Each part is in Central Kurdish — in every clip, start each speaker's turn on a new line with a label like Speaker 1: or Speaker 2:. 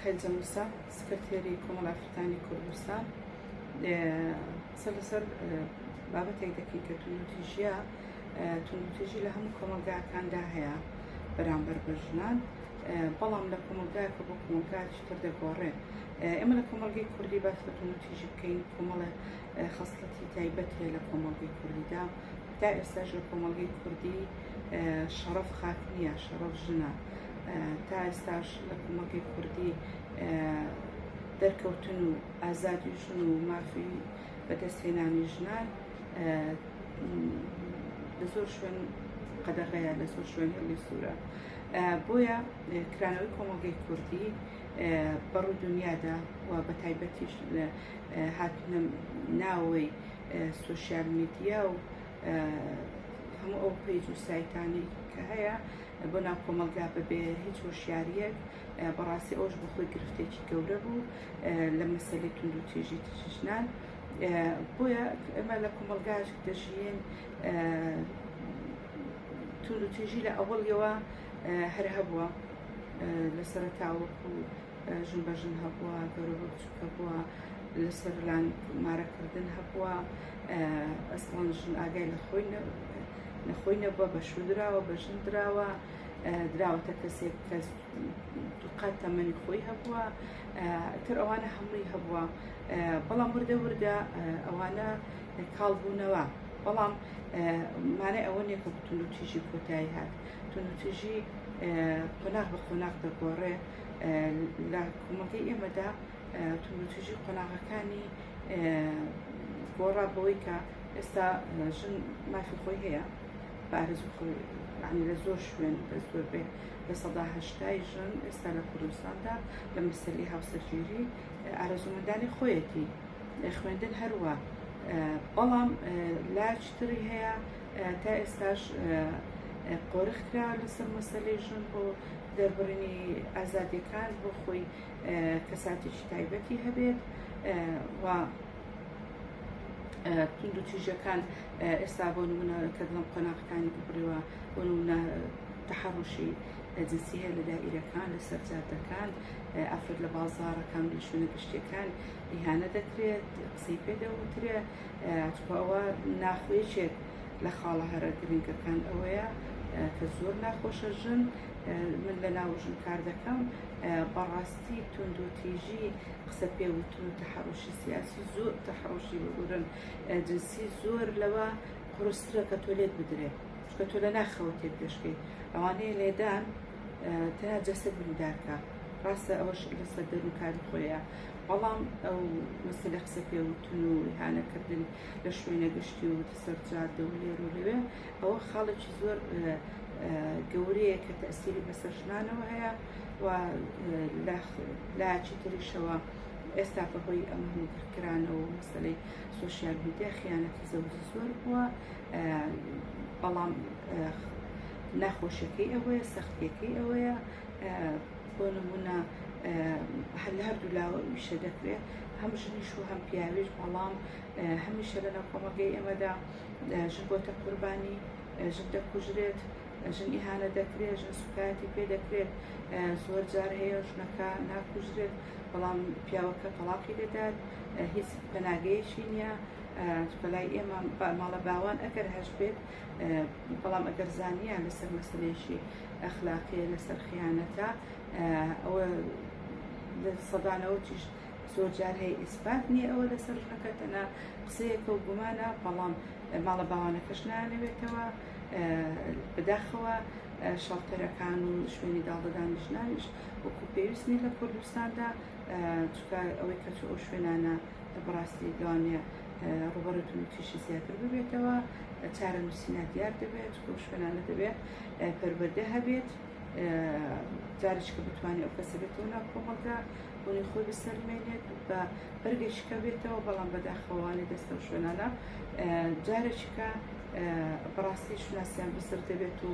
Speaker 1: خەلجە موسا سکرتێری کۆمەڵ ئافریقانی کوردستان سەرلەسەر بابەتێک دەکەی کە توندوتیژی لە هەموو کۆمەلگاکاندا هەیە بەرامبەر بە ژنان، بەڵام لە کۆمەلگایەکە بۆ کۆمەلگایەکی تر دەگۆڕێ. ئێمە لە کۆمەلگەی کوردی باس بە توندوتیژی بکەین، کۆمەڵە خەسڵەتی تایبەت هەیە لە کۆمەلگەی کوردیدا. تا ئێستاش لە کۆمەلگەی کوردی شەڕەف خاک نییە، شەڕەف ژنە. تا ئێستاش لە کۆمەلگەی کوردی دەرکەوتن و ئازادی ژن و مافی بەدەستهێنانی ژنان لە زۆر شوێن قەدەغەیە، لە زۆر شوێن هێڵی سوورە. بۆیە کرانەوەی کۆمەلگەی کوردی بەڕووی دنیادا و بە تایبەتیش هاتنە ناوەوەی سۆشیال میدیا و هەموو ئەو پێیج و سایتانی کە هەیە بۆ ناو کۆمەلگا بەبێ هیچ هۆشیاریەک بەڕاستی ئەوش بە خۆی گرفتێکی گەورە بوو لە مەسەلەی توندوتیژی ژنان. بۆیە ئەمە لە کۆمەلگاش دەژین توندوتیژی لە ئەوڵیەوە هەر هەبووە، لە سەرەتاوەکو ژن بە ژن هەبووە، گەورە بە بچووکە بووە، لەسەر لان مارەکردن هەبووە، ئەسڵان ژن ئاگای لە خۆی نەبووە، بە شو دراوە، بە ژن دراوە، دراوەتە کەسێک کە قەت تەمەنی خۆی هەبووە، تر ئەوانە هەمووی هەبووە. بەڵام وردە وردە ئەوانە کاڵبوونەوە، بەڵام مانای ئەوە نییە کە توندوتیژی کۆتایی هات. توندوتیژی قۆناغ بە قۆناغ دەگۆڕێ. لە کۆمەلگەی ئێمەدا توندوتیژی قۆناغەکانی گۆڕا بەوەی کە ئێستا ژن مافی خۆی هەیە بە ئارەزوو خۆی، یعنی لە زۆر شوێن زۆر بێ لە سەدا هەشتای ژن ئێستا لە کوردستاندا لە مەسەلەی هاوسەرگیری ئارەزومەندانی خۆیەتی، خوێندن هەروە. بەڵام لاجتری هەیە تا ئێستاش قۆرخ کرا لەسەر مەسەلەی ژن بۆ دەربڕینی ئازادیەکان بۆ خۆی کەساتێکی تایبەتی هەبێت و توندوتیژەکان ئێستا بۆ نمونە کە دڵم قۆناغەکانی ببڕیوە، بۆ نمونە تەحەڕوشی جنسی هەیە لە دائیرەکان، لە سەرجادەکان، ئەفراد لە بازاڕەکان، لە شوێنە گشتیەکان ئیهانە دەکرێت، قسەی پێدەوترێ. ئەوە ناخوێچێک لە خاڵە هەرە گرنگەکان ئەوەیە کە زۆر ناخۆشە. ژن من لە ناو ژن کار دەکەم، بەڕاستی توندوتیژی قسە پێوتن و تەحەڕوشی سیاسی زۆر، تەحەڕوشی ببورن جنسی زۆر لەوە قورسترە کە تۆ لێت بدرێت، چکە تۆ لە ناخەوە تێک دەشکەیت. ئەوانەیە لێدان تەنها جەسەد بریندارکە، ڕاستە ئەوەش لەسەر دەروونکاری خۆیە، بەڵام ئەو مەسەلە قسە پێوتن و ئیهانەکردن لە شوێنە گشتی و سەرجادە و لێر و لەوێ ئەوە خاڵێکی زۆر گەورەیە کە تەئسیری بەسەر ژنانەوە هەیە و لایەکی تریشەوە ئێستا بەهۆی ئەم هەمووکردانەوە و مەسەلەی سۆشیال میدیا خیانەتی زەوجی زۆر بووە. بەڵام ناخۆشیەکەی ئەوەیە، سەختیەکەی ئەوەیە، بۆ نمونە لە هەردوو لاوە ویشە دەکرێت، هەم ژنیش و هەم پیاویش. بەڵام هەمیشە لە ناو کۆمەلگەی ئێمەدا ژن بۆتە قوربانی، ژن دەکوژرێت، ژن ئیهانە دەکرێت، ژن سوکایەتی پێ دەکرێت. زۆر جار هەیە ژنەکە ناکوژرێت بەڵام پیاوەکە تەڵاقی دەدات، هیچ پەناگەیەکی نییە. لای ئێمە ماڵە باوان ئەگەر هەش بێت، بەڵام ئەگەر زانیان لەسەر مەسەلەیەکی ئەخلاقیە، لەسەر خیانەتە، ئەوە لە سەدانەوەتیش زۆر جار هەیە ئیسبات نییە ئەوە لەسەر ژنەکە، تەنها قسەیەکە و گومانە، بەڵام ماڵە باوانەکەش نانەوێتەوە. بەداخەوە شەڵتەرەکان و شوێنی داڵدەدانی ژنانیش وەکو پێویستنی لە کوردستاندا، چکە ئەوەی کە ئەو شوێنانە بەڕاستی لەوانەیە ڕوبەڕووی توندوتیژی زیاتر ببێتەوە، چارە نووسینە دیار دەبێت، چکە ئەو شوێنانە دەبێت پەروەردە هەبێت، جارێک کە بتوانێت ئەو کەسە بێتەوە ناو کۆمەلگا بۆنی خۆی بسەلمێنێت بە بەرگێکیکە بێتەوە. بەڵام بەداخەوانەی دەستە و شوێنانە جارێکیکە بەڕاستی شوناسیان بسەر دەبێت و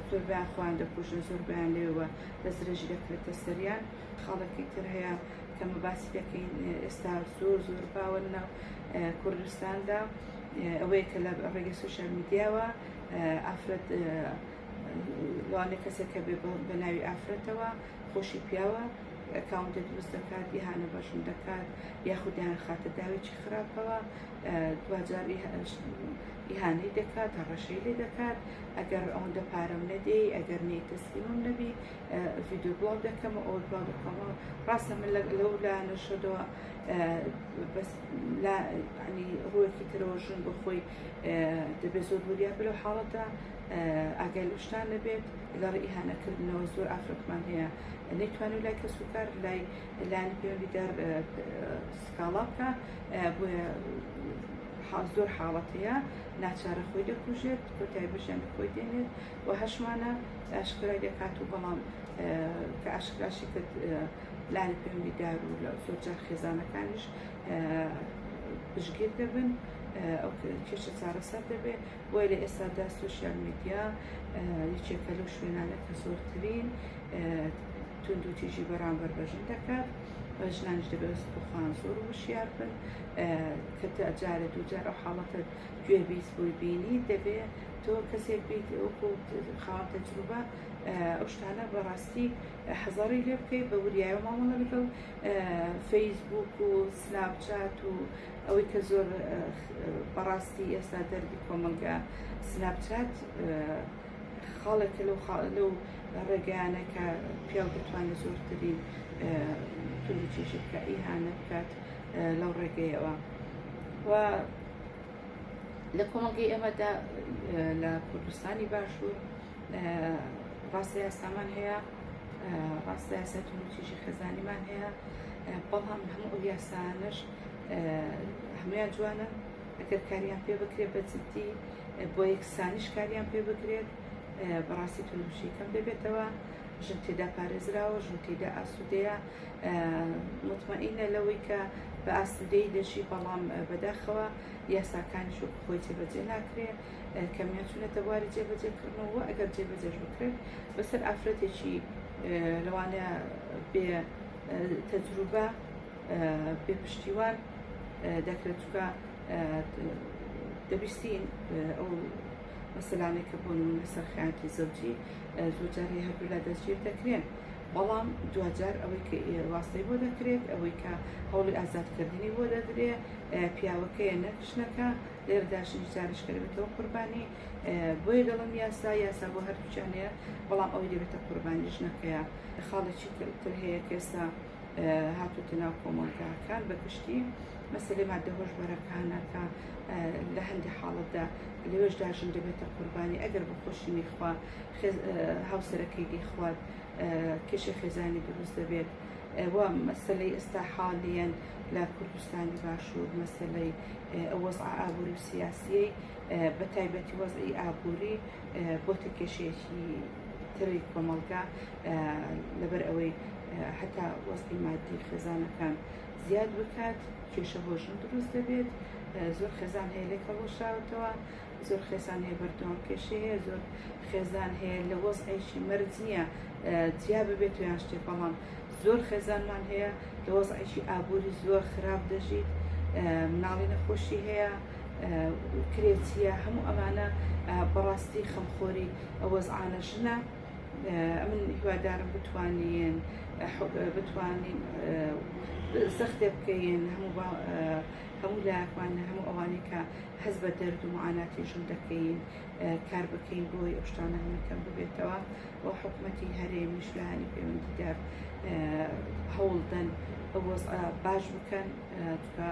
Speaker 1: زۆربیان خۆیان دەکوژن، زۆربیان لێوە دەستدرێژی دەکرێتە سەریان. خاڵێکی تر هەیە کە مەباسی دەکەین ئێستا زۆر باوە ناو کوردستاندا، ئەوەیە کە لە ڕێگەی سۆشیال میدیاوە ئافرەت لەوانەیە کەسێک کە بێ بە ناوی ئافرەتەوە خۆشی پیاوە ئەکاونتە دروست دەکات ئیهانە بەشم دەکات یاخودیان خاتە داوێکی خراپەوە دوجار ئیهانەی دەکات هەڕەشەی لێ دەکات ئەگەر ئەوەندە پارەم نەدەی ئەگەر نەی تەسلیمم نەبی ڤیدیۆ بڵاو دەکەمە ئەوە بڵاو دەکەمەوە ڕاستە من لەو لایەنەشەوە بەس ینی ڕوویەکی ترەوە ژن بۆ خۆی دەبێت زۆر وریا بە لەو حاڵەتە ئاگای لە شتان نەبێت لەڕ ئیهانەکردنەوە زۆر ئافرەتمان هەیە نەیتوانێت لای کەس و کار لایەن پەیوەندیدار سکاڵا بکە بۆیە زۆر حاڵەتەیە ناچارە خۆی دەکوژێت کۆتایی بەشیان خۆی دێنێت و هەشمانە ئاشکرای دەکات و بەڵام کە ئاشکراشی کرد لایەن پەیوەندیدار و زۆرجار خێزانەکانیش پشتگیر دەبن ئەو کێشە چارەسەر دەبێت بۆیە لە ئێستادا سوشیال میدیا یەکێکە لەو شوێنانە کە زۆرترین تونند و تیژی بەرامبەر بەژن دەکات ژنانش دەبێت بخوان زۆر وشیار بن کە جارێ دووجار ئەو حاڵەتە گوێ بیست بۆی بینی دەبێت تۆ کەسێک بیت وەکو خاوەن تەجروبە ئەو شتانە بەڕاستی حەزەڕی لێ بکەیت بە وریایە ماوەڵە لەگەڵ فەیسبوک و سناپچات و ئەوەی کە زۆر بەڕاستی ئێستا دەردی کۆمەلگا سناپچات خاڵێکە لەو ڕێگەیانە کە پیاو دەتوانێت زۆرترین تولیچێژی بکە ئیهانە بکات لەو ڕێگەیەوە و لە کۆمەڵگەی ئێمەدا لە کوردستانی باشوور ڕاستە یاسامان هەیە ڕاستە یاسا تولیچێژی خێزانیمان هەیە بەڵام هەموو ئەو یاسانەش هەمویان جوانە ئەگەر کاریان پێ بکرێت بە جددی بۆ یەکسانیش کاریان پێ بکرێت بەڕاستی تولیچی کەم دەبێتەوە ژن تێدا پارێزراوە ژن تێدا ئاسوودەیە مطمئینە لەوەی کە بە ئاسوودەی دەژی بەڵام بەداخەوە یاساکانیش وەکو خۆی جێبەجێ ناکرێت کەمیان چونەتە بواری جێبەجێکردنەوە ئەگەر جێبەجێش بکرێت بەسەر ئافرەتێکی لەوانەیە بێ تەجروبە بێ پشتیوان دەکرێت چکە دەبیستین ئەو مەسەلانێک کە بۆن لەسەر خیانەتی زەوجی زۆرجاری هەردوو لا دەستگیر دەکرێن بەڵام دوجار ئەوەی کە واستەی بۆ دەکرێت ئەوەی کە هەوڵی ئازادکردنی بۆ دەدرێت پیاوەکەیە نەکشنەکە لێرەداشنی جارشکەوێتەوە قوربانی بۆیە دەڵم یاسا بۆ هەردووچانەیە بەڵام ئەوەی دەبێتە قوربانی ژنەکەیە خاڵێکی تر هەیە کێستا هاتووتە ناو کۆمەڵگاکان بە گشتی مەسەلەی مادەهۆشبەرەکانە کە لە هەندی حاڵەتدا لەوێشدا ژن دەبێتە قوربانی ئەگەر بە خۆشینی خوا هاوسەرەکەی دیخوات کێشە خێزانی دروست دەبێت وە مەسەلەی ئێستا حاڵیەن لە کوردستانی باشوور مەسەلەی وەزع ئابووری و سیاسیەی بە تایبەتی وەزعی ئابووری بۆتە کێشەیەکی تری کۆمەڵگا لەبەر ئەوەی حتا وەزعی مادی خێزانەکان زیاد بکات کێشە بۆ ژن دروست دەبێت زۆر خێزان هەیە لێکە ڕۆژاوتەوە زۆر خێزان هەیە بەردەوام کێشە هەیە زۆر خێزان هەیە لە وەزعێکی مەرج نییە جیا ببێت یان شتێ بەڵام زۆر خێزانمان هەیە لە وەزعێکی ئابووری زۆر خراپ دەژیت مناڵی نەخۆشی هەیە کرێچیە هەموو ئەمانە بەڕاستی خەمخۆری وەزعانە ژنە من هیوادارم بتوانین سەختێ بکەین هەموو لایەکمان هەموو ئەوانەی کە هەز بە دەرد و معاناتی ژن دەکەین کار بکەین بۆی ئەو شتانە هەمەکەم ببێتەوە بۆ حکوومەتی هەرێمیش لایەنی پەیوەندیدار هەوڵدەن وەزع باش بکەن کە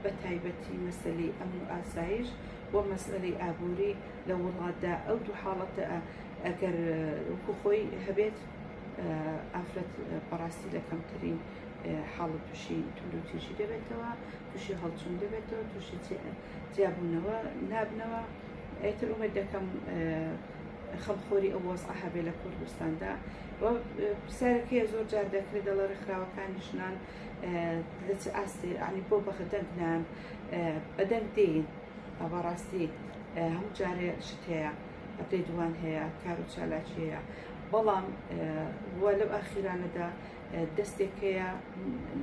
Speaker 1: بە تایبەتی مەسەلەی ئەمن و ئاسایش بۆ مەسئلەی ئابووری لە وڵاتدا ئەو دوو حاڵەتە ئەگەر وەکو خۆی هەبێت ئافرەت بەڕاستی لە کەمترین حاڵت تووشی توولوتیژی دەبێتەوە تووشی هەڵچوون دەبێتەوە تووشی جیابوونەوە نابنەوە ئەیتر ئومێد دەکەم خەمخۆری ئەو وەزع هەبێ لە کوردستاندا پرسیارەکەیە زۆر جار دەکرێت دەڵێ ڕێکخراوەکانی ژنان لە چ ئاستێ ئانی بۆ بەخەدەنگ نان بەدەنگ دێن بەڕاستی هەموو جارێ شت هەیە ئەبێ دوان هەیە کار و چالاکی هەیە بەڵام وە لەو ئاخیرانەدا دەستێک هەیە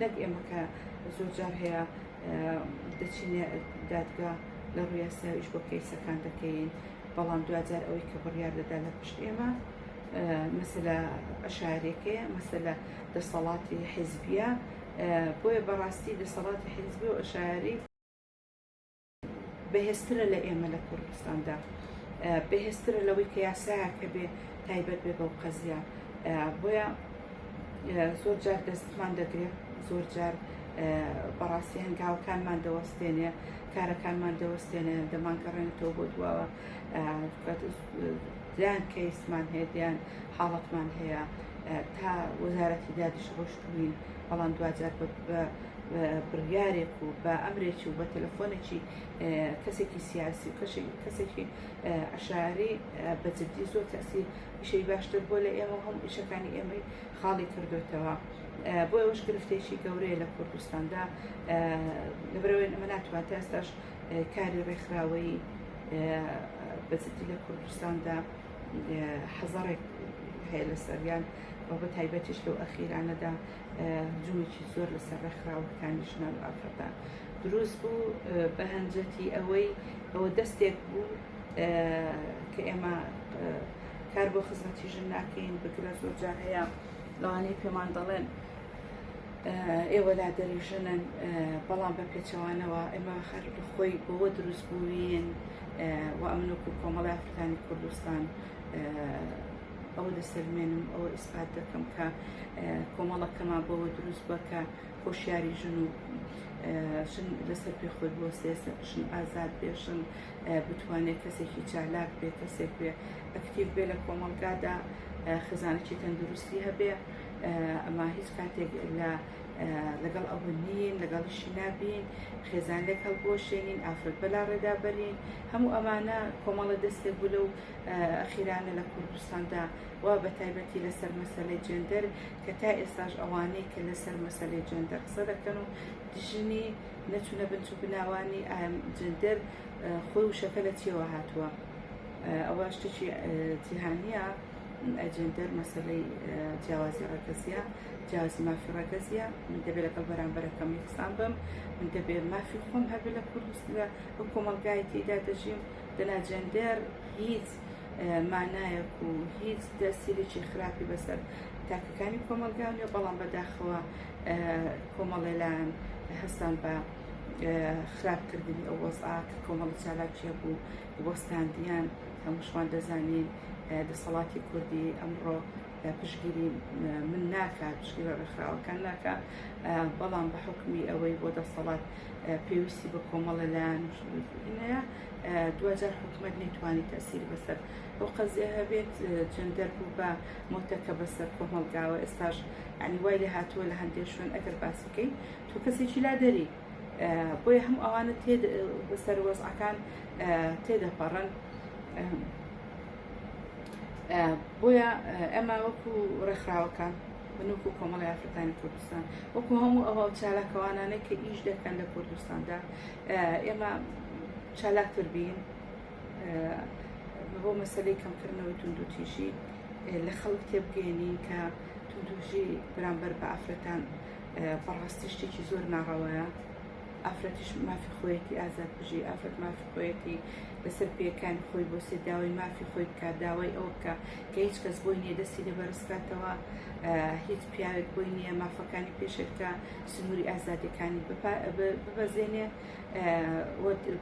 Speaker 1: نەک ئێمە کە زۆر جار هەیە دەچینێ دادگا لە ڕووی یاساییش بۆ کەیسەکان دەکەین بەڵام دوجار ئەوەی کە بڕیار دەدا لە پشت ئێمە مەسەلە عەشایەرێکەیە، مەسەلە دەسەڵاتی حیزبیە. بۆیە بەڕاستی دەسەڵاتی حیزبی و عەشایەری بەهێزترە لە ئێمە لە کوردستاندا، بەهێزترە لەوەی کە یاسایە کە بێ تایبەت بێ بەو قەزیە. بۆیە زۆر جار دەستمان دەگرێت، زۆر جار بەڕاستی هەنگاوەکانمان دەوەستێنێ، کارەکانمان دەوەستێنێ، دەمانگەڕێنێتەوە بۆ دواوە، دیان کەیسمان هەیە، دیان حاڵەتمان هەیە، تا وەزارەتی دادیش ڕۆشتوین، بەڵام دوجار بە بڕیارێک و بە ئەمرێکی و بە تەلەفۆنێکی کەسێکی سیاسی و کەسێکی عەشایەری بەجددی زۆر تەسیر ئیشەی باشتر بۆ لە ئێمە هەم ئیشەکانی ئێمەی خاڵی کردوێتەوە. بۆ ئەوەش گرفتێکی گەورەیە لە کوردستاندا، لەبەرەوەی ئەمە ناتوانێت تا ئێستاش کاری ڕێکخراوەی بەجددی لە کوردستاندا حەزەڕێک هەیە لەسەریان، بە تایبەتیش لەو ئەخیرانەدا هجوومێکی زۆر لەسەر ڕێکخراوەکانی ژنان و ئافرەتان دروست بوو، بە هەنجەتی ئەوە دەستێک بوو کە ئێمە کار بۆ خزمەتی ژن ناکەین. بگرە زۆر جار هەیە لەوانەیە پێمان دەڵێن ئێوە لادەری ژنن، بەڵام بە پێچەوانەوە ئێمە خۆی بۆوە دروست بووین و ئەمنوکو کۆمەڵی ئافرەتانی کوردستان ئەوە دەسەلمێنم، ئەوە ئیسپات دەکەم کە کۆمەڵەکەمان بەوە دروست بووە کە خۆشیاری ژن و ژن لەسەر پێ خۆی بوەستێ، ژن ئازاد بێ، ژن بتوانێت کەسێکی چالاک بێ، کەسێک بێ ئەکتیڤ بێ لە کۆمەڵگادا، خزانێکی تەندروستی هەبێ. ئەمە هیچ کاتێک لەگەڵ ئەوە نین، لەگەڵیشی نابین، خێزانێک هەڵبۆشێنین، ئافرەت بەلا ڕێدا بەرین. هەموو ئەمانە کۆمەڵە دەستێک بوو لەو ئەخیرانە لە کوردستاندا، وا بە تایبەتی لەسەر مەسەلەی جێندەر کە تا ئێستاش ئەوانەی کە لەسەر مەسەلەی جێندەر قسە دەکەن و دژنی نەچوونە بنچ و بناوانی جێندەر خۆی وشەکە لە چیەوە هاتووە. ئەوە شتێکی جیهانیە. جێندەر مەسەلەی جیاوازی ڕەگەزیە، جیاوازی مافی ڕەگەزیە. من دەبێت لەگەڵ بەرامبەرەکەم یەکسان بم، من دەبێت مافی خۆم هەبێت لە کوردستاندا ئەو کۆمەڵگای تێدا دەژیم. دەنا جێندەر هیچ مانایەک و هیچ دەسیرێکی خراپی بەسەر تاکەکانی کۆمەلگا نیە، بەڵام بەداخەوە کۆمەڵێلان هەستان بە خراپکردنی ئەو وەزعا کە کۆمەڵی چالاکیە بوو وەستاندیان. هەمووشمان دەزانین دەسەڵاتی کوردی ئەمڕۆ پشگیری من ناکات، پشگیری ڕێکخراوەکان ناکات، بەڵام بە حکمی ئەوەی بۆ دەسەڵات پێویستی بە کۆمەڵە لایەن هەیە، دوجار حکومەت نەیتوانی تەسیری بەسەر ئەو قەزیە هەبێت. جێندەر بوو بە مۆتەکە بەسەر کۆمەڵگاوە. ئێستاش ینی وای لێ هاتووە لە هەندێک شوێن ئەگەر باسیکەی تۆ کەسێکی لادەری، بۆیە هەموو ئەوانە بەسەر وەزعەکان تێدەپەڕن. بۆیە ئەمە وەکو ڕێکخراوەکان بنووکو کۆمەڵی ئافرەتانی کوردستان، وەکو هەموو ئەوە چالاکەوانانەی کە ئیش دەکەن لە کوردستاندا، ئێمە چالاکتر بین بۆ مەسەلەی کەمکردنەوەی توندوتیژی لە خەڵک تێبگەێنین کە توندوتیژی بەرامبەر بە ئافرەتان بەڕاستی شتێکی زۆر ناڕەوەیە. ئافرەتیش مافی خۆیەتی ئازاد بژی، ئافرەت مافی خۆیەتی لەسەر پێەکانی خۆی بۆ سێ داوای مافی خۆی بکات، داوای ئەو بکە کە هیچ کەس بۆی نییە دەستی لێ بەرزکاتەوە، هیچ پیاوێک بۆی نییە مافەکانی پێشێککە سنووری ئازادەکانی ببەزێنێ.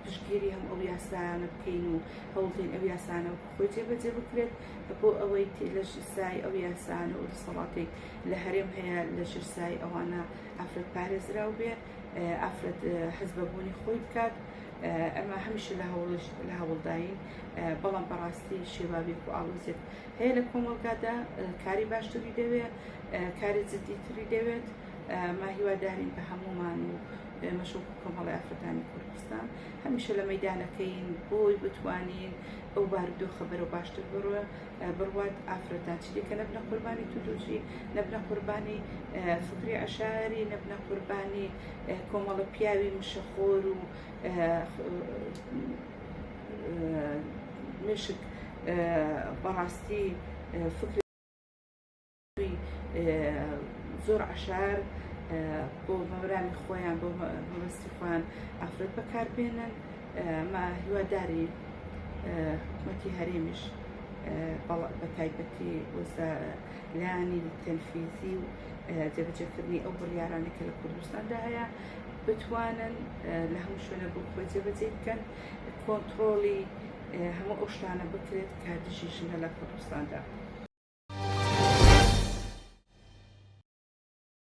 Speaker 1: پشتگیری هەم ئەو یاسانە بکەین و هەوڵدەین ئەو یاسانە خۆی جێبەجێ بکرێت بۆ ئەوەی لە ژسای ئەو یاسانە و دەسەڵاتێک لە هەرێم هەیە لە ژسای ئەوانە ئافرەت پارێزراو بێ، ئافرەت حەزبەبوونی خۆی بکات. ئەمە هەمیشە لە هەوڵداین، بەڵام بەڕاستی شێوابێک و ئاڵوزێت هەیە لە کۆمەڵگادا. کاری باشتری دەوێت، کاری جددیتری دەوێت. ما هیوادارین بە هەمومان و مەشوق کۆمەڵی ئافرەتانی کوردستان هەمیشە لە مەیدانەکەین بۆی بتوانین ئەو بارودۆخە بەرەو باشتر بڕوات. ئافرەتان چ دیکە نەبنە قوربانی توندوتیژی، نەبنە قوربانی فکری عەشایەری، نەبنە قوربانی کۆمەڵە پیاوی مشەخۆر و مشک بەڕاستی فکری زۆر عەشار بۆ مەبرامی خۆیان، بۆ مەبەستی خۆیان ئافرەت بەکاربێنن. ما هیواداری حکومەتی هەرێمیش بە تایبەتی وەزارانی تەنفیزی و جێبەجێکردنی ئەو بڕیارانێک کە لە کوردستاندا هەیە بتوانن لە هەموو شوێنە بۆ خۆی جێبەجێ بکەن، کۆنتڕۆلی هەموو ئەو شتانە بکرێت کە دژی ژنە لە کوردستاندا.